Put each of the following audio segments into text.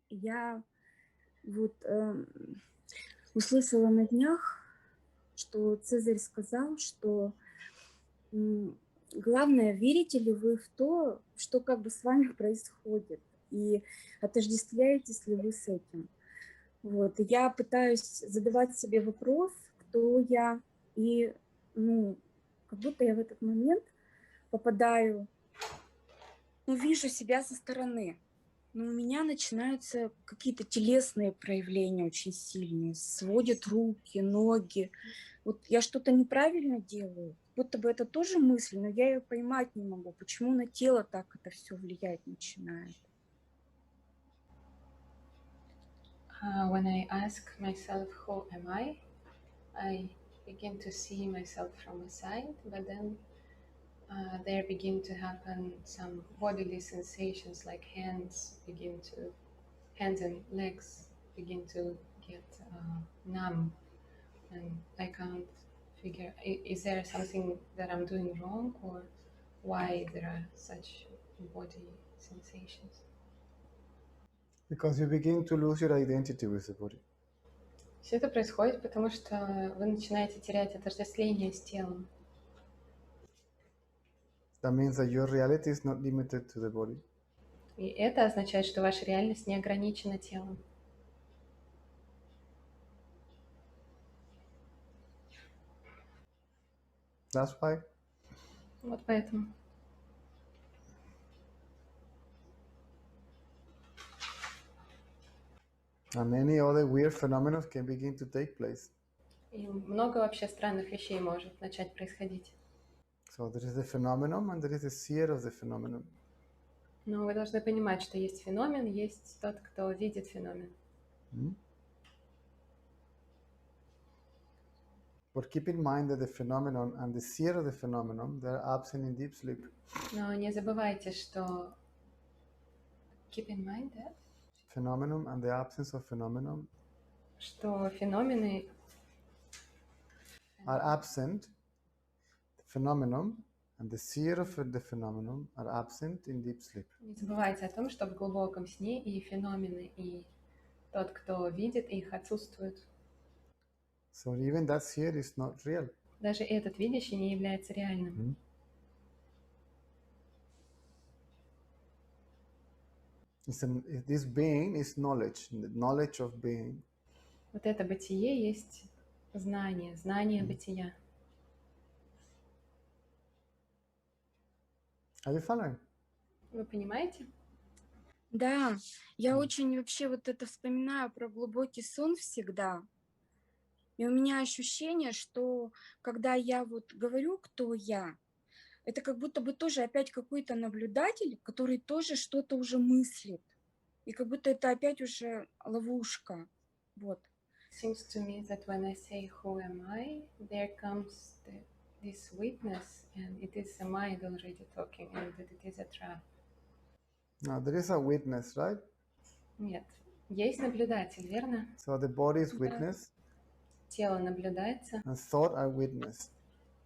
Я вот услышала на днях, что Цезарь сказал, что главное, верите ли вы в то, что как бы с вами происходит, и отождествляетесь ли вы с этим. Вот. И я пытаюсь задавать себе вопрос, кто я, и как будто я в этот момент попадаю, вижу себя со стороны. Но у меня начинаются какие-то телесные проявления очень сильные, сводят руки, ноги. Вот я что-то неправильно делаю, будто бы это тоже мысль, но я ее поймать не могу. Почему на тело так это все влиять начинает? When I ask myself, who am I begin to see myself from a side, but then there begin to happen some bodily sensations, like hands and legs begin to get numb, and I can't figure, is there something that I'm doing wrong, or why there are such body sensations? Because you begin to lose your identity with the body. Все это происходит, потому что вы начинаете терять отождествление с телом. That means that your reality is not limited to the body. И это означает, что ваша реальность не ограничена телом. That's why. Вот поэтому. And many other weird phenomena can begin to take place. И много вообще странных вещей может начать происходить. So there is the phenomenon and there is the seer of the phenomenon. Но вы должны понимать, что есть феномен, есть тот, кто видит феномен. But keep in mind that the phenomenon and the seer of the phenomenon, they are absent in deep sleep. Но не забывайте, что keep in mind that Phenomenon and the absence of phenomenon что феномены are absent. The phenomenon and the seer of the phenomenon are absent in deep sleep. Не забывайте о том, что в глубоком сне и феномены, и тот, кто видит их, отсутствуют. So even that seer is not real. Даже этот видящий не является реальным. This being is knowledge, the knowledge of being. Вот это бытие есть знание, знание бытия. Are you following? Вы понимаете? Да, я очень вообще вот это вспоминаю про глубокий сон всегда. И у меня ощущение, что когда я вот говорю, кто я, это как будто бы тоже опять какой-то наблюдатель, который тоже что-то уже мыслит. И как будто это опять уже ловушка. Вот. Seems to me that when I say who am I, there comes this witness, and it is a mind already talking, and that it is a trap. Now there is a witness, right? Нет, есть наблюдатель, верно? So the body is witness. Тело наблюдается. And thought are witness.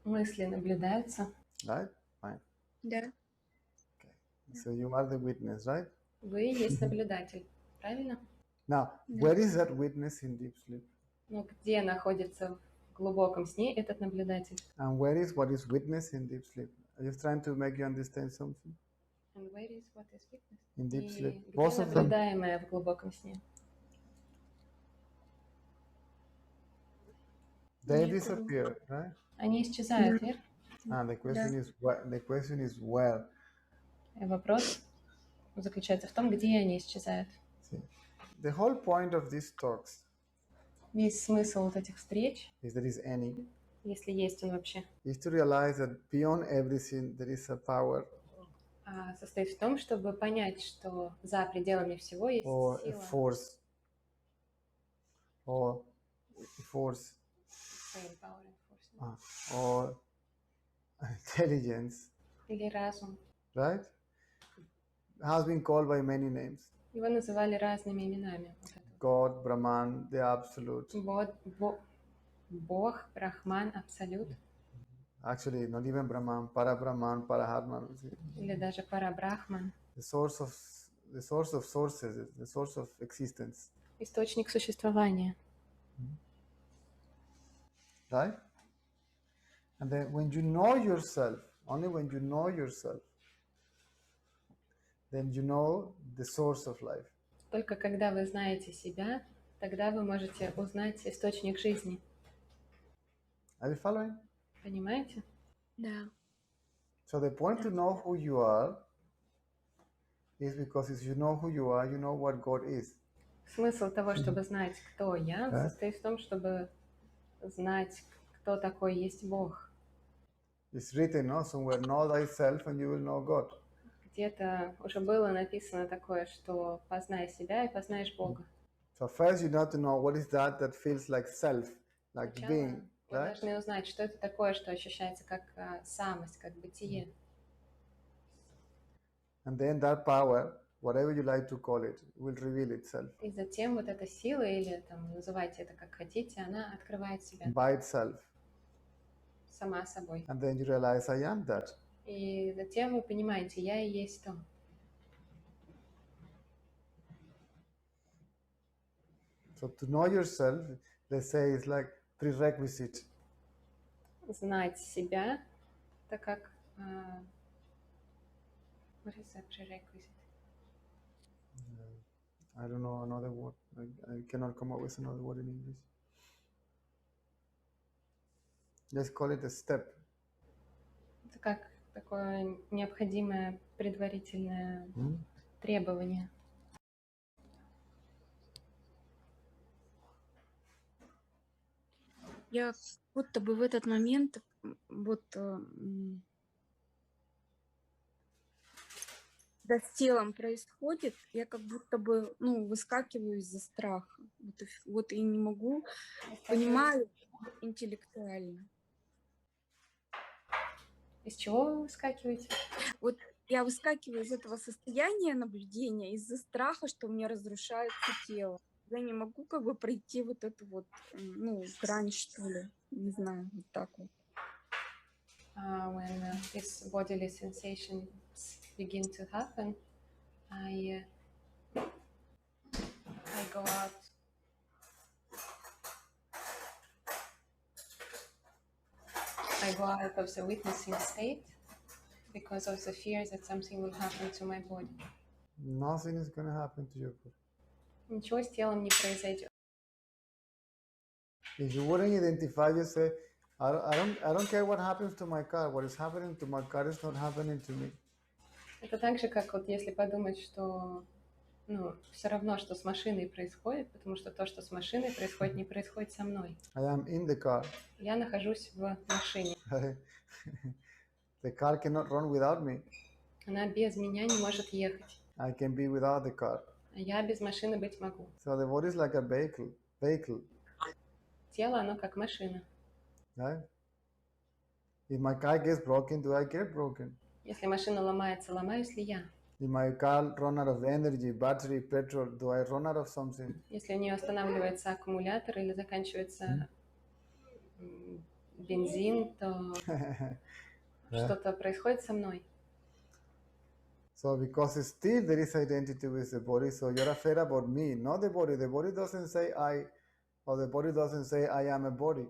Мысли наблюдаются. Right? Fine. Да. Okay. So you are the witness, right? Вы есть наблюдатель, правильно? Now, where is that witness in deep sleep? Ну, где находится в глубоком сне этот наблюдатель? And where is what is witness in deep sleep? Are you trying to make you understand something? And where is what is witness? In deep И sleep. где Both of them. наблюдаемое в глубоком сне? They disappear, right? Они исчезают, верно? And the question is where. И вопрос заключается в том, где они исчезают. See, the whole point of these talks Весь смысл вот этих встреч, is there is any, если есть он вообще, is to realize that beyond everything there is a power состоит в том, чтобы понять, что за пределами всего есть or a сила, force or or intelligence, или разум. right? Has been called by many names. Его называли разными именами. God, Brahman, the Absolute. Бог, Брахман, Абсолют. Actually, not even Brahman, Para-Brahman, Parahatman. Или даже Парабрахман. The source of the source of sources, the source of existence. Источник существования. Right? And then when you know yourself, only when you know yourself, then you know the source of life. Только когда вы знаете себя, тогда вы можете узнать источник жизни. Are you following? Понимаете? Да. So the point to know who you are is because if you know who you are, you know what God is. Смысл того, чтобы знать, кто я, Да. состоит в том, чтобы знать, кто такой есть Бог. It's written, no? Somewhere, know thyself and you will know God. Где-то уже было написано такое, что познай себя и познаешь Бога. So first you have to know what is that feels like self, like Сначала being, вы right? должны узнать, что это такое, что ощущается как самость, как бытие. And then that power, whatever you like to call it, will reveal itself И затем вот эта сила, или там называйте это как хотите, она открывает себя by itself. сама собой. And then you realize I am that. И затем вы понимаете, я и есть то. So to know yourself, let's say, is like prerequisite. Знать себя, так как what is that prerequisite? I don't know another word. I cannot come up with another word in English. Let's call it a step. Это как такое необходимое предварительное требование. Я будто бы в этот момент вот когда с телом происходит, я как будто бы, выскакиваю из-за страха. Вот и не могу, понимаю интеллектуально. Из чего вы выскакиваете? Вот я выскакиваю из этого состояния наблюдения из-за страха, что у меня разрушается тело. Я не могу как бы пройти вот эту вот, грань, что ли. Не знаю, вот так вот. When these bodily sensations begin to happen, I go out. I go out of the witnessing state because of the fear that something will happen to my body. Nothing is going to happen to your body. Ничего с телом не произойдет. If you wouldn't identify yourself, I don't care what happens to my car. What is happening to my car is not happening to me. Это так же, как вот если подумать, что все равно, что с машиной происходит, потому что то, что с машиной происходит, не происходит со мной. I am in the car. Я нахожусь в машине. The car cannot run without me. Она без меня не может ехать. I can be without the car. А я без машины быть могу. So the body is like a vehicle. Тело, оно как машина. Right? If my car gets broken, do I get broken? Если машина ломается, ломаюсь ли я? If my car run out of energy, battery, petrol, do I run out of something? Если у нее останавливается аккумулятор или заканчивается бензин, то что-то происходит со мной. So because still there is identity with the body, so you're afraid about me, not the body. The body doesn't say I, or the body doesn't say I am a body.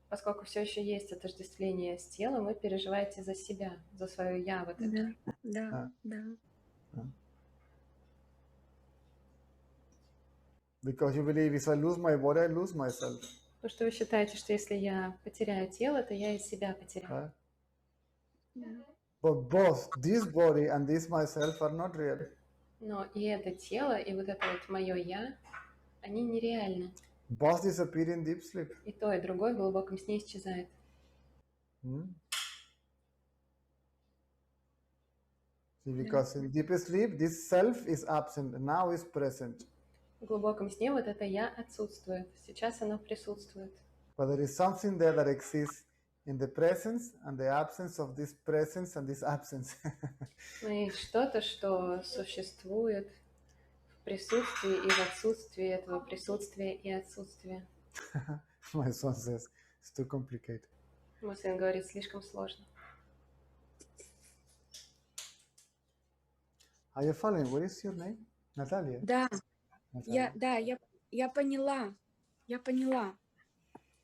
Поскольку все еще есть отождествление с телом, вы переживаете за себя, за свое я. Вот это. Да. Because you believe if I lose my body, I lose myself. Потому что вы считаете, что если я потеряю тело, то я и себя потеряю. Right? But both this body and this myself are not real. Но и это тело, и вот это вот мое я, они нереальны. Both disappear in deep sleep. И то, и другое в глубоком сне исчезает. See, because in deep sleep, this self is absent, now is present. В глубоком сне вот это я отсутствует. Сейчас оно присутствует. But there is something there that exists in the presence and the absence of this presence and this absence. Но есть что-то, что существует в присутствии и в отсутствии этого присутствия и отсутствия. My son says, it's too complicated. Мой сын говорит, слишком сложно. Are you following? What is your name? Natalia? Да, Natalia. я поняла.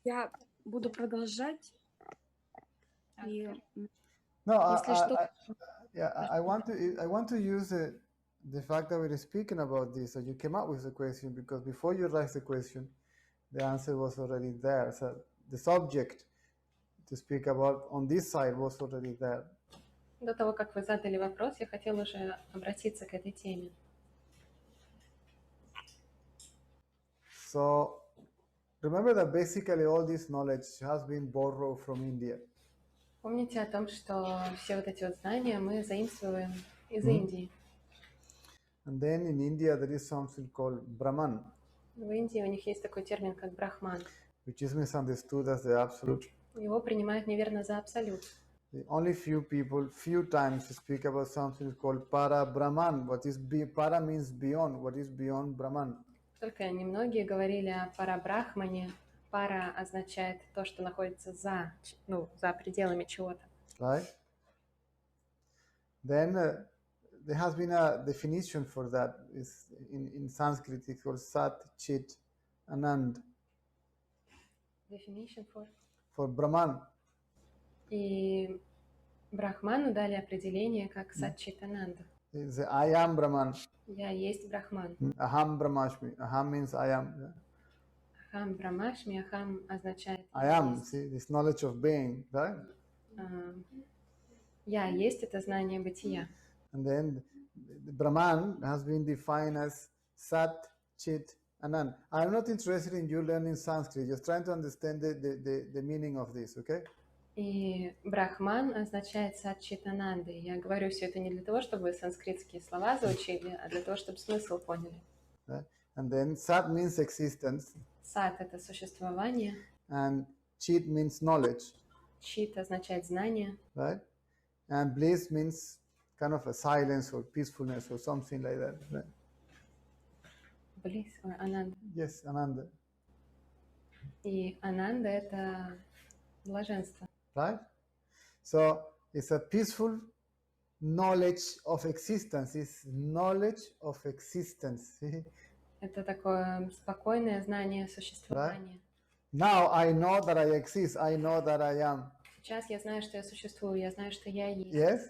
Я буду продолжать. И, No, если что, I want to use the fact that we're speaking about this. So you came up with the question because before you raised the question, the answer was already there. So the subject to speak about on this side was already there. До того, как вы задали вопрос, я хотела уже обратиться к этой теме. So remember that basically all this knowledge has been borrowed from India. Помните о том, что все вот эти вот знания мы заимствуем из Индии. And then in India there is something called Brahman, В Индии у них есть такой термин, как брахман. which is misunderstood as the absolute. Его принимают неверно за абсолют. Only few people, few times speak about something called para Brahman. Para means beyond. What is beyond Brahman? Только немногие говорили о парабрахмане. Пара означает то, что находится за пределами чего-то. Right? Then there has been a definition for that. It's in Sanskrit it's called Sat, Chit, Anand. Definition For Brahman. И брахману дали определение как сатчитананда. It's I am Brahman. Я есть брахман. Aham Brahmashmi. Aham means I am. Ахам брамашми, ахам означает I am, see, this knowledge of being, right? Я есть это знание бытия. And then the Brahman has been defined as Sat, Chit, Anand. I'm not interested in you learning Sanskrit, just trying to understand the meaning of this, okay? И брахман означает сатчитананды. Я говорю все это не для того, чтобы вы санскритские слова заучили, а для того, чтобы смысл поняли. Right? And then Sat means existence. Сат — это существование. And Chit means knowledge. Чит означает знание. Right? And bliss means kind of a silence or peacefulness or something like that. Right? Близ, ананда. Yes, Ananda. И ананда — это блаженство. Right? So it's a peaceful knowledge of existence. It's knowledge of existence. Это такое спокойное знание существования. Now I know that I exist. I know that I am. Сейчас я знаю, что я существую, я знаю, что я есть. Yes?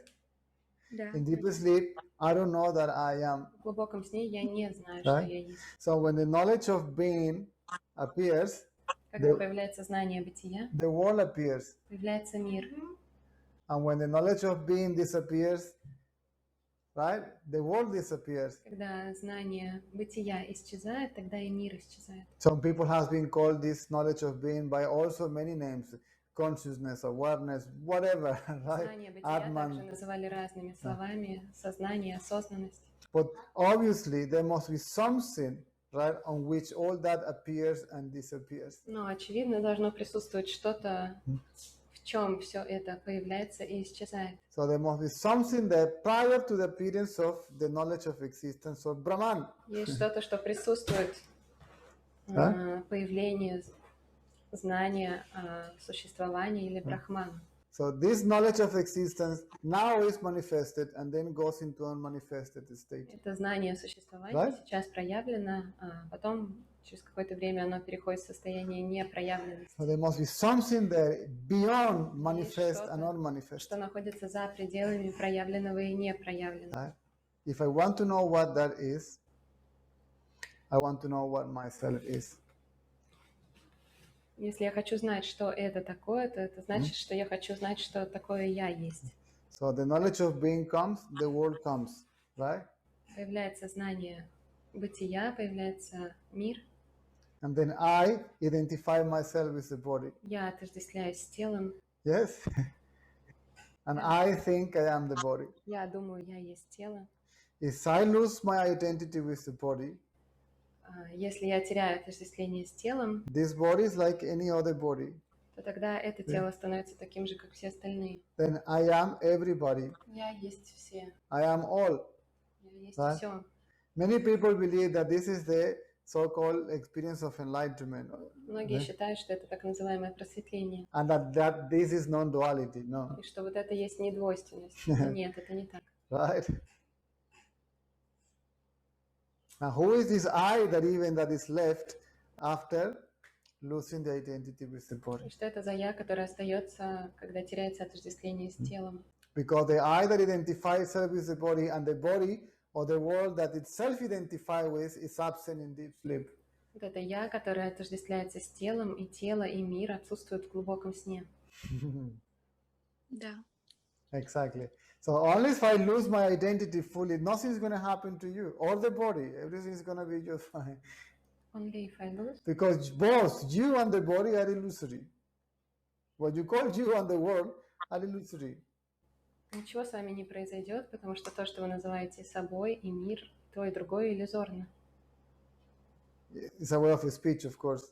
да. In deep sleep, I don't know that I am. В глубоком сне я не знаю, что Right? я есть. So when the knowledge of being appears, Когда появляется знание бытия, the world appears. появляется мир. And when the knowledge of being disappears, right, the world disappears. Когда знание бытия исчезает, тогда и мир исчезает. Some people has been called this knowledge of being by also many names. Consciousness, awareness, whatever, right? Знание бытия также Atman. называли разными словами: сознание, осознанность. But obviously there must be something, right, on which all that appears and disappears. Но очевидно должно присутствовать что-то, в чем все это появляется и исчезает. So there must be something there prior to the appearance of the knowledge of existence of Brahman. Есть что-то, что присутствует появлению знания о существовании или брахмана. So this knowledge of existence now is manifested and then goes into unmanifested state. Это знание существования Right? сейчас проявлено, а потом через какое-то время оно переходит в состояние непроявленности, So there must be something there beyond manifest что-то, and unmanifest. что находится за пределами проявленного и непроявленного. Right? If I want to know what that is, I want to know what myself is. Если я хочу знать, что это такое, то это значит, что я хочу знать, что такое я есть. So the knowledge of being comes, the world comes, right? Появляется знание бытия, появляется мир. And then I identify myself with the body. Я отождествляюсь с телом. Yes? And I think I am the body. Я думаю, я есть тело. If I lose my identity with the body, Если я теряю отождествление с телом, this body is like any other body. то тогда это тело становится таким же, как все остальные. Then I am everybody. Я есть все. I am all. Я есть Right? все. Many people believe that this is the so-called experience of enlightenment. Многие считают, что это так называемое просветление. And that this is non-duality. No. И что вот это есть недвойственность. Но нет, это не так. Right? Now, who is this I that is left after losing the identity with the body? И что это за я, которое остается, когда теряется отождествление с телом? Because the I that identifies itself with the body and the body or the world that it self-identifies with is absent in deep sleep. Вот это я, которое отождествляется с телом, и тело, и мир отсутствуют в глубоком сне. Да. Exactly. So only if I lose my identity fully, nothing is going to happen to you or the body. Everything is going to be just fine. Only if I lose. Because both you and the body are illusory. What you call you and the world are illusory. Ничего с вами не произойдет, потому что то, что вы называете собой и мир, то и другое иллюзорно. It's a way of speech, of course.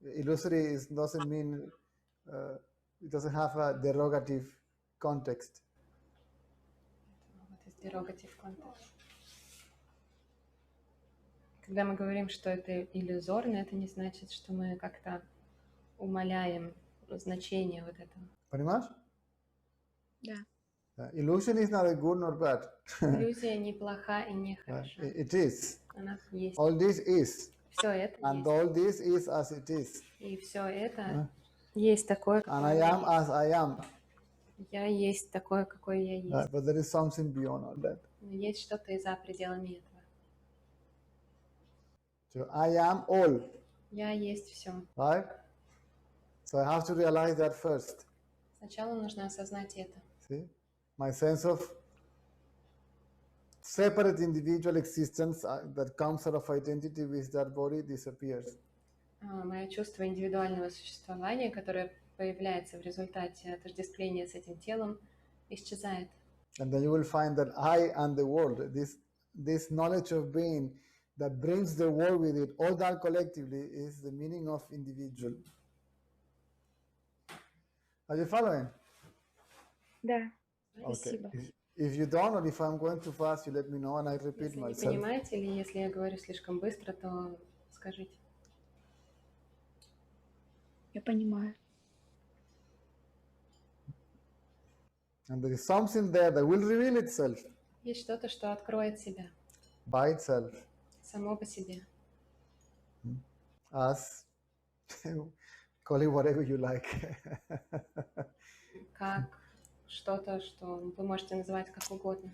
Illusory doesn't mean, it doesn't have a derogative context. Вот из derogative context. Когда мы говорим, что это иллюзорно, это не значит, что мы как-то умаляем значение вот этого. Понимаешь? Да. Illusion is neither good nor bad. Иллюзия не плоха и не хороша. It is. Она есть. All this is. Все это And есть. all this is as it is. И все это есть такое, And I am as I am. Я есть такое, какое я есть. But there is something beyond all that. Но есть что-то и за пределами этого. So I am all. Я есть все. Right? So I have to realize that first. Сначала нужно осознать это. See? My sense of separate individual existence that comes out of identity with that body disappears. Мое чувство индивидуального существования, которое появляется в результате отождествления с этим телом, исчезает. And then you will find that I and the world, this knowledge of being that brings the world with it, all that collectively is the meaning of individual. Are you following? Да. Okay. Спасибо. If you don't, or if I'm going too fast, you let me know and I repeat Если не myself. понимаете, или если я говорю слишком быстро, то скажите. Я понимаю. And there is something there that will reveal itself Есть что-то, что откроет себя by itself само по себе. as call it whatever you like. Как что-то, что вы можете называть как угодно.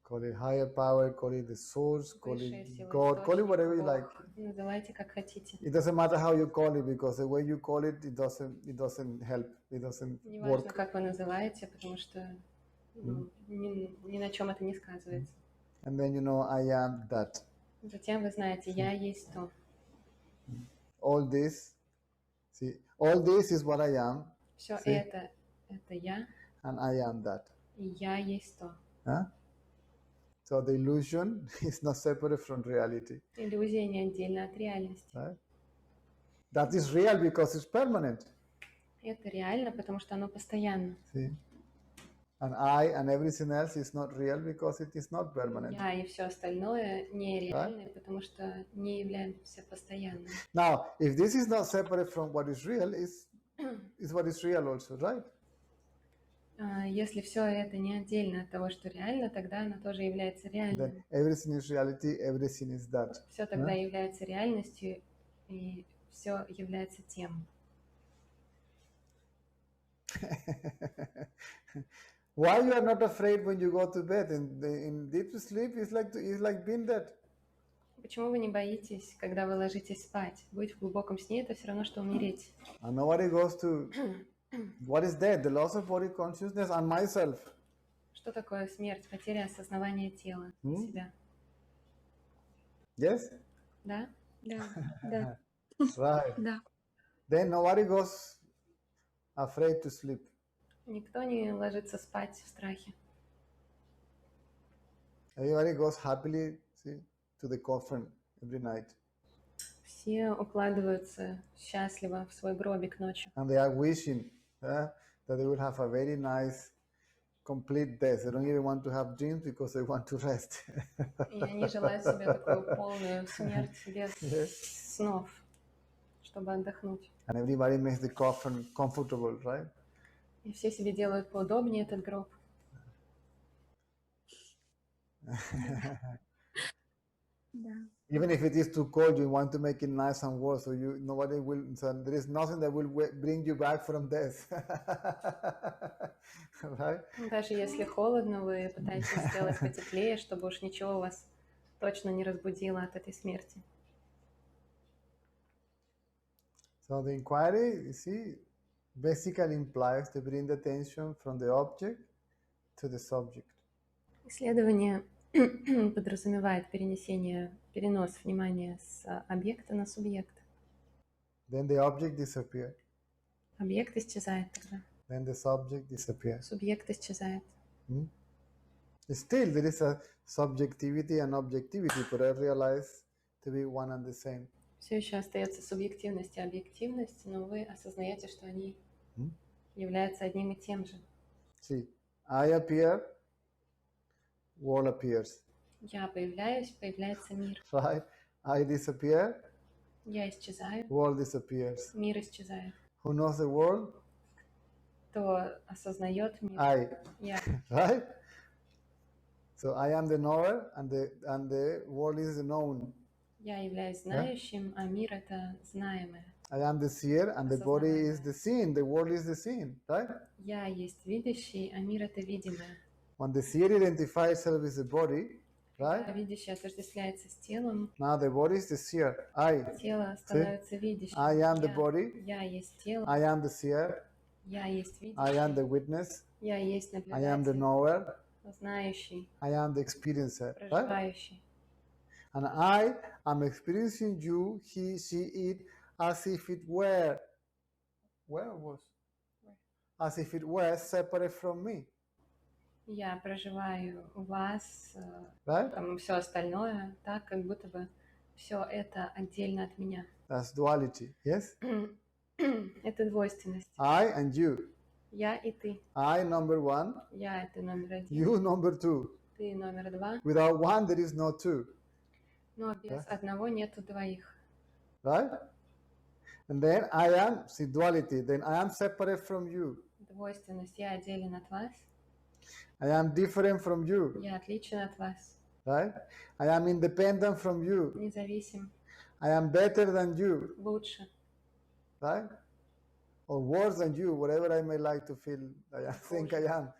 Call it higher power, call it the source, call Высшая it сила, God, call it источник, whatever you like. Бог. Называйте как хотите. It doesn't matter how you call it because the way you call it, it doesn't help. It doesn't Неважно, work. как вы называете, потому что ни на чем это не сказывается. And then you know I am that. Затем вы знаете, я есть то. All this, see, all this is what I am, Все See? это я, and I am that. и я есть то. Huh? So the illusion is not separate from reality. Иллюзия не отдельно от реальности. Right? That is real because it's permanent. Это реально, потому что оно постоянно. See? And I and everything else is not real because it is not permanent. Я и все остальное нереальное, потому что не являемся постоянным. Now, if this is not separate from what is real, is what is real also, right? Если все это не отдельно от того, что реально, тогда оно тоже является реальным. Then everything is reality, everything is that. Все тогда является реальностью, и все является тем. Why you are not afraid when you go to bed? In deep sleep, it's like being dead. Почему вы не боитесь, когда вы ложитесь спать? Быть в глубоком сне — это все равно, что умереть. And nobody goes to what is death? The loss of body consciousness and myself. Что такое смерть? Потеря осознавания тела, себя. Yes? Да? Да. Да. Right. Да. Then nobody goes afraid to sleep. Никто не ложится спать в страхе. Everybody goes happily, see, to the coffin every night. Все укладываются счастливо в свой гробик ночью. And they are wishing that they will have a very nice, complete death. They don't even want to have dreams because they want to rest. И они желают себе такую полную смерть без снов, чтобы отдохнуть. And everybody makes the coffin comfortable, right? И все себе делают поудобнее этот гроб. Да. Even if it is too cold, you want to make it nice and warm, so nobody will. So there is nothing that will bring you back from death, right? Даже если холодно, вы пытаетесь сделать потеплее, чтобы уж ничего вас точно не разбудило от этой смерти. So the inquiry, you see, basically implies to bring the attention from the object to the subject. Исследование подразумевает перенос внимания с объекта на субъект. Then the object disappears. Объект исчезает тогда. Then the subject disappears. Субъект исчезает. Still, there is a subjectivity and objectivity, but I realize to be one and the same. Все еще остается субъективность и объективность, но вы осознаете, что они являются одним и тем же. See, I appear, world appears. Я появляюсь, появляется мир. Right? I disappear, Я исчезаю, world disappears. мир исчезает. Who knows the world? Кто осознает мир? I. Я. Right? So I am the knower, and the world is the known. Я являюсь знающим, а мир — это знаемое. I am the seer, and the body is the seen. The world is the seen. Right? Я есть видящий, а мир — это видимое. When the seer identifies itself with the body, А right? видящий отождествляется с телом, Now the body is the seer. I. тело становится видящим. I am the body. Я есть тело, I am the seer. я есть I am видящий, the witness. я есть I am the наблюдатель, knower. знающий, I am the experiencer. Right? проживающий. And I am experiencing you, he, she, it, as if it were. Where was? As if it were separate from me. Я проживаю вас, Right? там, все остальное, так, как будто бы все это отдельно от меня. That's duality. Yes? Это двойственность. I and you. Я и ты. I number one, Я — это номер один. you number two. Ты номер два. Without one, there is no two. Но без одного нету двоих. Right? And then I am, see, duality. Then I am separate from you. Двойственность. Я отделен от вас. I am different from you. Я отличен от вас. Right? I am independent from you. Независим. I am better than you. Лучше. Right? Or worse than you, whatever I may like to feel, I think I am.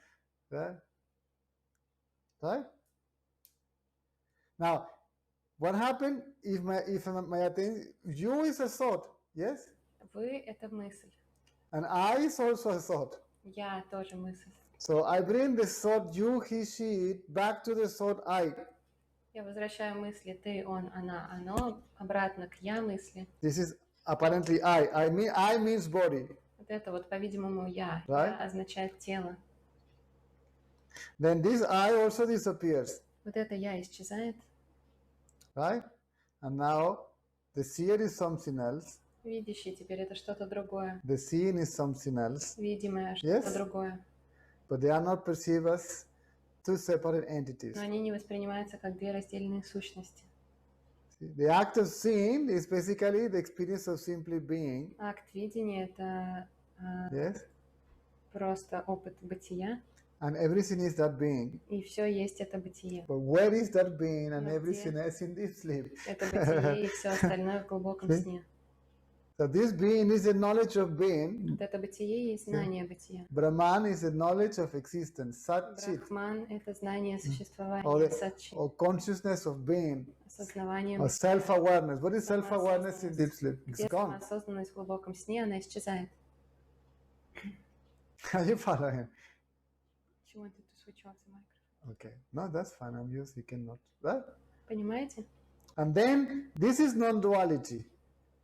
Right? Right? Now, what happened if my attention, you is a thought, yes? Вы — это мысль. And I is also a thought. Я тоже мысль. So I bring the thought you, he, she, it back to the thought I. Я возвращаю мысли ты, он, она, оно обратно к я мысли. This is apparently I mean I means body. Вот это вот, по-видимому, я. Right? Я означает тело. Then this I also disappears. Вот это я исчезает. Right? And now the seer is something else. Видящий теперь — это что-то другое. The seen is something else. Видимое — что-то Yes? другое. But they are not perceived as two separate entities. Но они не воспринимаются как две раздельные сущности. See, the act of seeing is basically the experience of simply being. Акт видения — это Yes? просто опыт бытия, And everything is that being. и все есть это бытие. But where is that being and Но everything где? else in deep sleep? Это бытие и все остальное в глубоком See? сне. So this being is the knowledge of being. Вот это бытие и знание бытия. Brahman is the knowledge of existence. Sat Chit. Брахман — это знание Or, существования, сатчит, or consciousness of being. осознавание. Or self-awareness. What is self-awareness in deep sleep? It's Если gone. осознанность в глубоком сне, она исчезает. Are you following? She wanted to switch off the microphone. Okay. No, that's fine. I'm used. You cannot. Right? Понимаете? And then this is non-duality.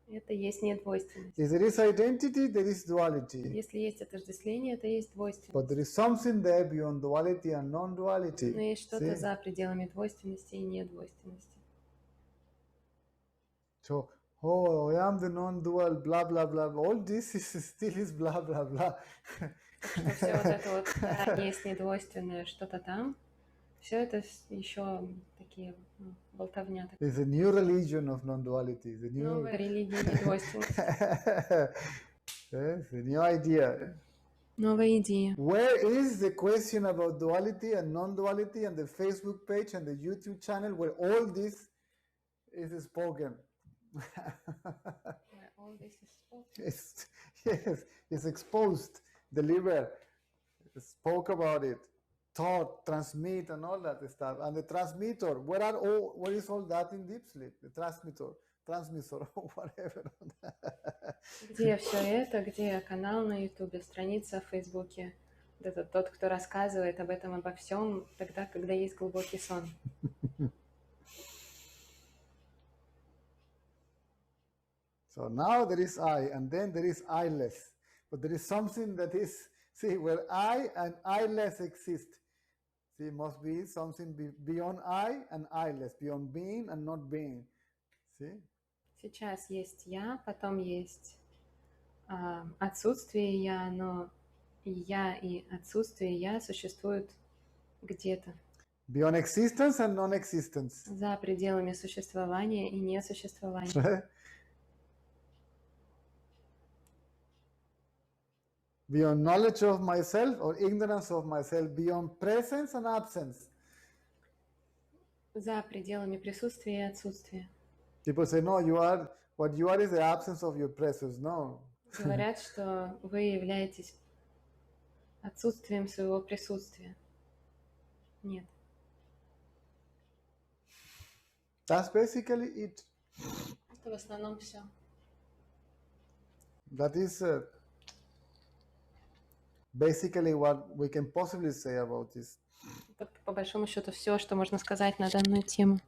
Это есть недвойственность. If there is identity, there is duality. Если есть отождествление, это есть двойственность. But there is something there beyond duality and non-duality. Но есть что-то See? за пределами двойственности и недвойственности. So, oh, I am the non-dual, blah, blah, blah. All this is still is blah, blah, blah. Что все вот это вот да, есть недвойственное что-то там, все это еще такие болтовня. It's a new religion of non-duality. The new, Новая религия недвойственности. yes, a new idea. новая идея. Where is the question about duality and non-duality and the Facebook page and the YouTube channel where all this is spoken? Where all this is spoken. Yes, it's exposed, delivered, spoke about it, taught, transmit, and all that stuff. And the transmitter, where is all that in deep sleep? The transmitter, whatever. Где все это, где канал на Ютубе, страница в Фейсбуке? Вот это тот, кто рассказывает об этом, обо всем, тогда, когда есть глубокий сон. So now there is I, and then there is I-less. But there is something that is, see, where I and I-less exist. See, it must be something beyond I and I-less, beyond being and not being. See? Сейчас есть я, потом есть отсутствие я, но я и отсутствие я существуют где-то. Beyond existence and non-existence. За пределами существования и несуществования. Right? Beyond knowledge of myself or ignorance of myself, beyond presence and absence. За пределами присутствия и отсутствия. People say, no, what you are is the absence of your presence. No. Говорят, что вы являетесь отсутствием своего присутствия. Нет. That's basically it. Это в основном все. That is basically what we can possibly say about this. Это, по большому счету, все, что можно сказать на данную тему.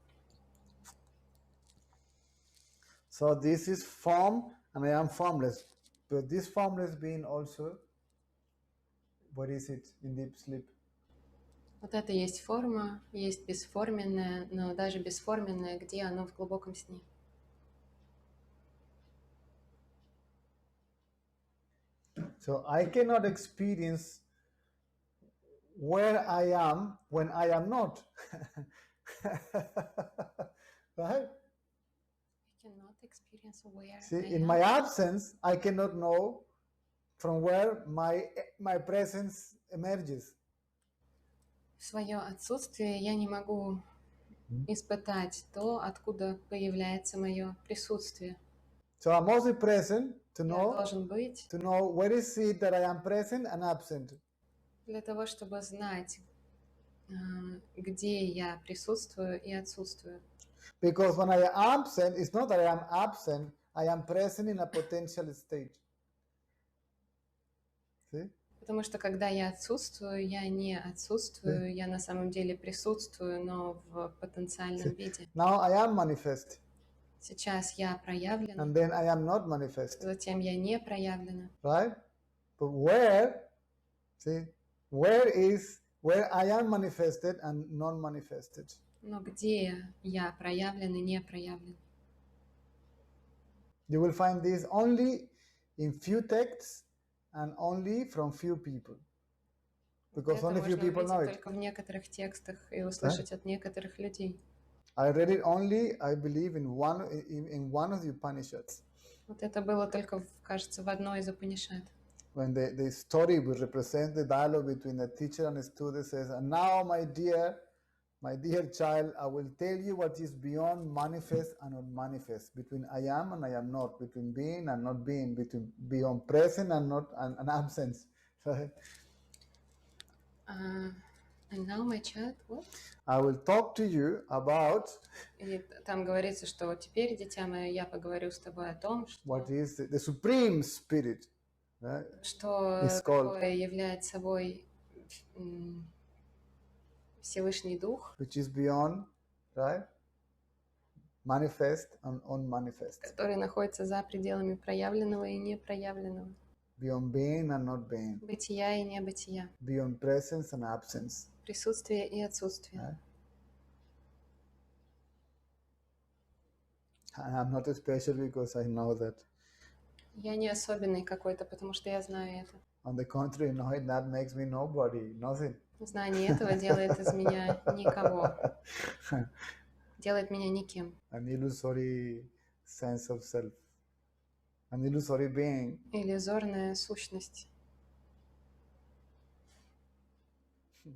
So this is form, and I am formless. But this formless being also, what is it in deep sleep? Вот это есть форма, есть бесформенное, но даже бесформенное, где оно в глубоком сне. So I cannot experience where I am when I am not. Right? We cannot experience where See, I in am. my absence, I cannot know from where my presence emerges. В свое отсутствие я не могу испытать то, откуда появляется мое присутствие. So I must be present to Я know должен быть where is it that I am present and absent. для того, чтобы знать, где я присутствую и отсутствую. Because when I am absent, it's not that I am absent, I am present in a potential state. See? Потому что когда я отсутствую, я не отсутствую, я на самом деле присутствую, но в потенциальном виде. Now I am manifest, Сейчас я проявлена, and then I am not manifest. затем я не проявлена. Right? But where I am manifested and non-manifested. Но где я проявлен и не проявлен? You will find this only in few texts and only from few people. Because Это only few можно people know увидеть it. только в некоторых текстах и услышать от некоторых людей. I read it only, I believe, in one of the Upanishads. Вот это было только, кажется, в одной из Упанишад. When the story will represent the dialogue between the teacher and the student, says, and now my dear child, I will tell you what is beyond manifest and unmanifest, between I am and I am not, between being and not being, between beyond present and not and absence. And now my child, what? I will talk to you about И там говорится, что теперь, дитя мое, я поговорю с тобой о том, what is the supreme spirit. что It's called- такое является собой Всевышний Дух, Which is beyond, right? Manifest and unmanifest. который находится за пределами проявленного и непроявленного, Beyond being and not being. бытия и небытия, Beyond presence and absence. присутствия и отсутствия. And I'm not special because I know that. Я не особенный какой-то, потому что я знаю это. On the contrary, knowing that makes me nobody, nothing. Знание этого делает из меня никого, делает меня никем. An illusory sense of self. An illusory being. Иллюзорная сущность.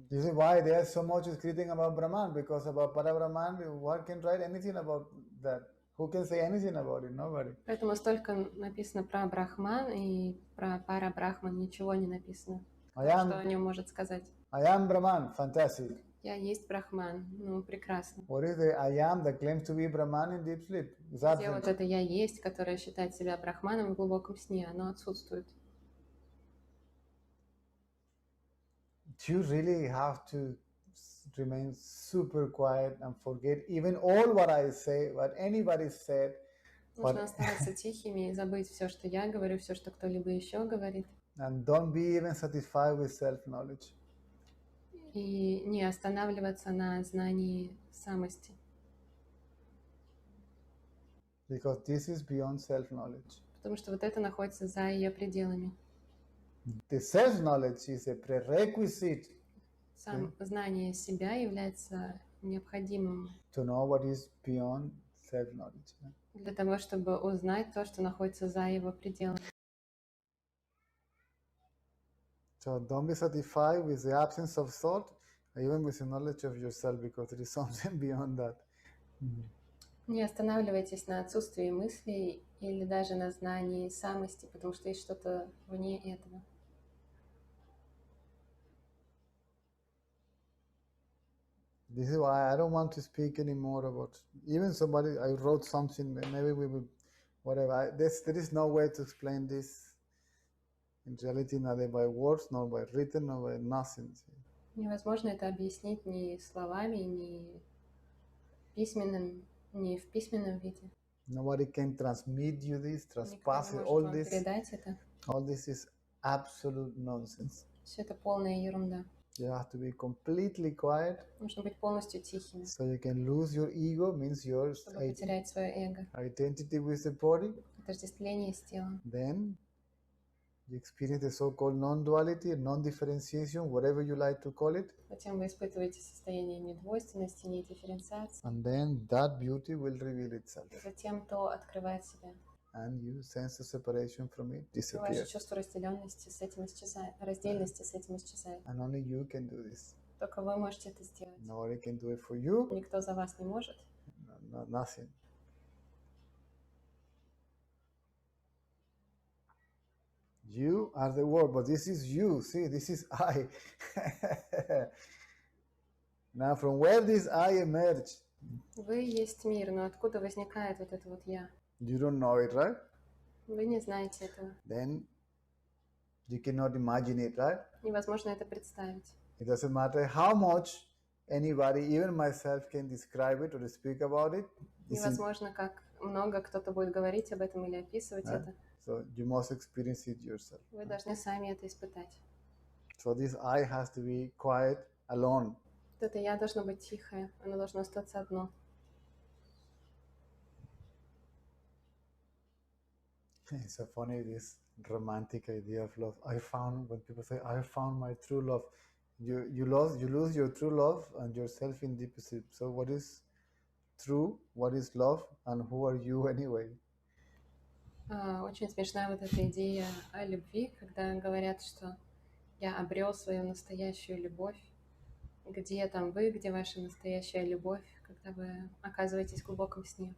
You see why there's so much screaming about Brahman? Because about Parabrahman, one can write anything about that. Who can say anything about it? Nobody. Поэтому столько написано про Брахман, и про Пара-Брахман ничего не написано. Кто что о нем может сказать? I am Brahman, fantastic. Я есть Брахман, ну прекрасно. What is the I am that claims to be Brahman in deep sleep? Где вот это я есть, которое считает себя Брахманом в глубоком сне, оно отсутствует. You really have to remain super quiet and forget even all what I say, what anybody said. Нужно оставаться тихими и забыть все, что я говорю, все, что кто-либо еще говорит. And don't be even satisfied with self-knowledge. И не останавливаться на знании самости. Because this is beyond self-knowledge. Потому что вот это находится за ее пределами. The self-knowledge is a prerequisite. Знание себя является необходимым. To know what is beyond self-knowledge. Для того, чтобы узнать то, что находится за его пределами. So don't be satisfied with the absence of thought, even with the knowledge of yourself, because there is something beyond that. Не останавливайтесь на отсутствии мыслей или даже на знании самости, потому что есть что-то вне этого. This is why I don't want to speak anymore about even somebody. I wrote something. Maybe we will, whatever. There is no way to explain this. In reality, neither by words, nor by written, nor by nothing. Невозможно это объяснить ни словами, ни письменным, ни в письменном виде. Nobody can transmit you this, transpass Никто не all может вам this. передать это. All this is absolute nonsense. Все это полная ерунда. You have to be completely quiet. Нужно быть полностью тихим. So you can lose your ego, means your чтобы потерять свое эго. Identity with the body. Отождествление с телом. Then you experience the so-called non-duality, non-differentiation, whatever you like to call it. Затем вы испытываете состояние недвойственности, недифференциации. And then that beauty will reveal itself. Затем то открывает себя. And you sense the separation from it disappears. Ваше чувство разделенности с этим исчезает, раздельности с этим исчезает. And only you can do this. Только вы можете это сделать. Nobody can do it for you. Никто за вас не может. Nothing. You are the world, but this is you. See, this is I. Now, from where this I emerge? Вы есть мир, но откуда возникает вот это вот я? You don't know it, right? Вы не знаете этого. Then you cannot imagine it, right? Невозможно это представить. It doesn't matter how much anybody, even myself, can describe it or speak about it. Невозможно, как много кто-то будет говорить об этом или описывать это. So you must experience it yourself. Вы должны сами это испытать. So this I has to be quiet, alone. Вот это я должно быть тихое, оно должно остаться одно. It's so funny, this romantic idea of love. I found, when people say, I found my true love, you lose your true love and yourself in deep sleep. So what is true, what is love, and who are you anyway? Очень смешная вот эта идея о любви, когда говорят, что я обрел свою настоящую любовь. Где там вы, где ваша настоящая любовь, когда вы оказываетесь в глубоком сне?